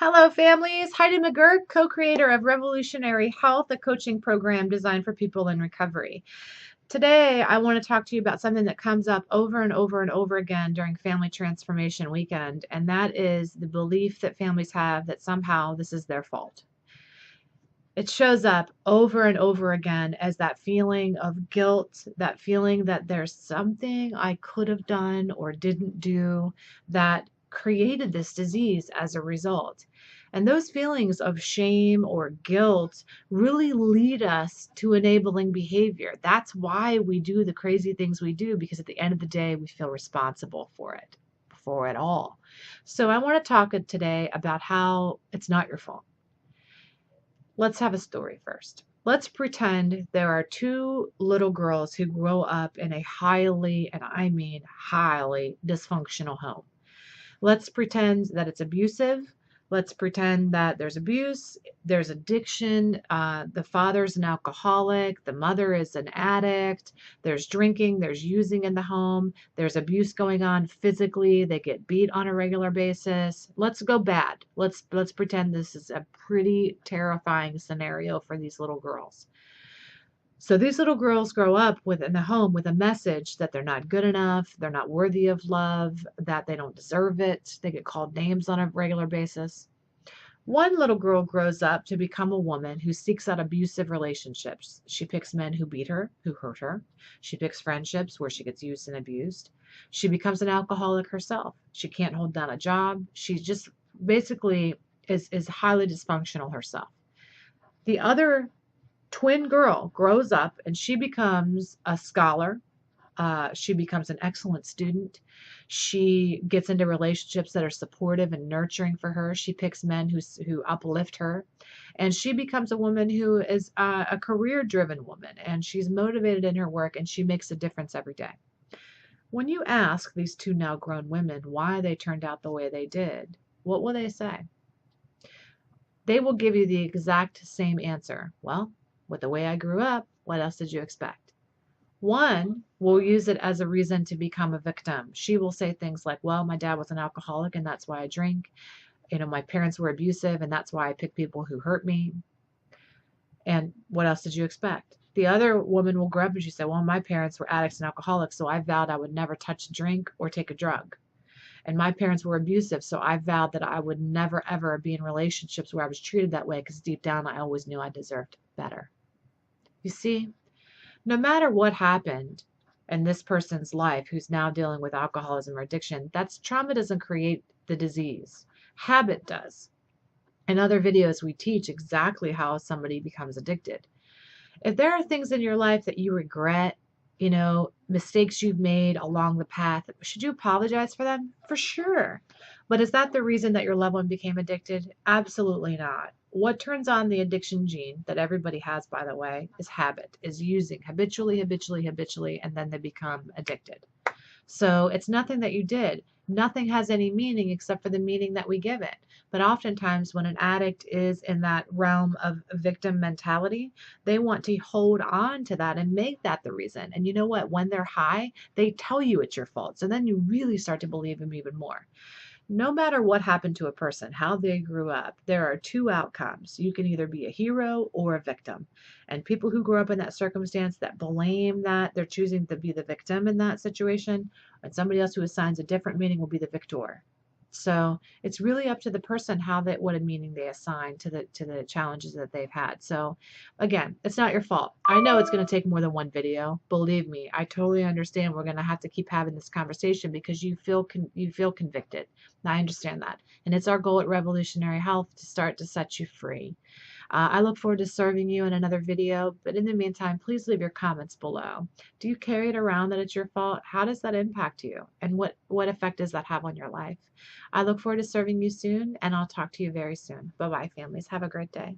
Hello, families. Heidi MCguirk, co-creator of Revolutionary Health, a coaching program designed for people in recovery. Today, I want to talk to you about something that comes up over and over and over again during Family Transformation Weekend, and that is the belief that families have that somehow this is their fault. It shows up over and over again as that feeling of guilt, that feeling that there's something I could have done or didn't do that created this disease as a result. And those feelings of shame or guilt really lead us to enabling behavior. That's why we do the crazy things we do, because at the end of the day, we feel responsible for it all. So I want to talk today about how it's not your fault. Let's have a story first. Let's pretend there are two little girls who grow up in a highly, and I mean highly, dysfunctional home. Let's pretend that it's abusive. Let's pretend that there's abuse, there's addiction. The father's an alcoholic, the mother is an addict, there's drinking, there's using in the home, there's abuse going on physically, they get beat on a regular basis. Let's go bad. Let's pretend this is a pretty terrifying scenario for these little girls. So these little girls grow up within the home with a message that they're not good enough, they're not worthy of love, that they don't deserve it. They get called names on a regular basis. One little girl grows up to become a woman who seeks out abusive relationships. She picks men who beat her, who hurt her. She picks friendships where she gets used and abused. She becomes an alcoholic herself. She can't hold down a job. She just basically is highly dysfunctional herself. The other twin girl grows up and she becomes a scholar. She becomes an excellent student. She gets into relationships that are supportive and nurturing for her. She picks men who uplift her. And she becomes a woman who is a career-driven woman, and she's motivated in her work, and she makes a difference every day. When you ask these two now grown women why they turned out the way they did, what will they say? They will give you the exact same answer. Well, with the way I grew up, what else did you expect? One will use it as a reason to become a victim. She will say things like, well, my dad was an alcoholic and that's why I drink. My parents were abusive and that's why I pick people who hurt me. And what else did you expect? The other woman will grow up and she say, well, my parents were addicts and alcoholics, so I vowed I would never touch a drink or take a drug. And my parents were abusive, so I vowed that I would never, ever be in relationships where I was treated that way, because deep down I always knew I deserved better. You see, no matter what happened in this person's life who's now dealing with alcoholism or addiction, that's trauma doesn't create the disease. Habit does. In other videos, we teach exactly how somebody becomes addicted. If there are things in your life that you regret, mistakes you've made along the path, should you apologize for them? For sure. But is that the reason that your loved one became addicted? Absolutely not. What turns on the addiction gene that everybody has, by the way, is habit, is using habitually, and then they become addicted. So it's nothing that you did. Nothing has any meaning except for the meaning that we give it. But oftentimes when an addict is in that realm of victim mentality, they want to hold on to that and make that the reason. And you know what? When they're high, they tell you it's your fault. So then you really start to believe them even more. No matter what happened to a person, how they grew up, there are two outcomes. You can either be a hero or a victim. And people who grow up in that circumstance that blame that, they're choosing to be the victim in that situation, and somebody else who assigns a different meaning will be the victor. So it's really up to the person what a meaning they assign to the challenges that they've had. So again, it's not your fault. I know it's going to take more than one video. Believe me, I totally understand. We're going to have to keep having this conversation because you feel convicted. I understand that, and it's our goal at Revolutionary Health to start to set you free. I look forward to serving you in another video, but in the meantime, please leave your comments below. Do you carry it around that it's your fault? How does that impact you? And what effect does that have on your life? I look forward to serving you soon, and I'll talk to you very soon. Bye-bye, families. Have a great day.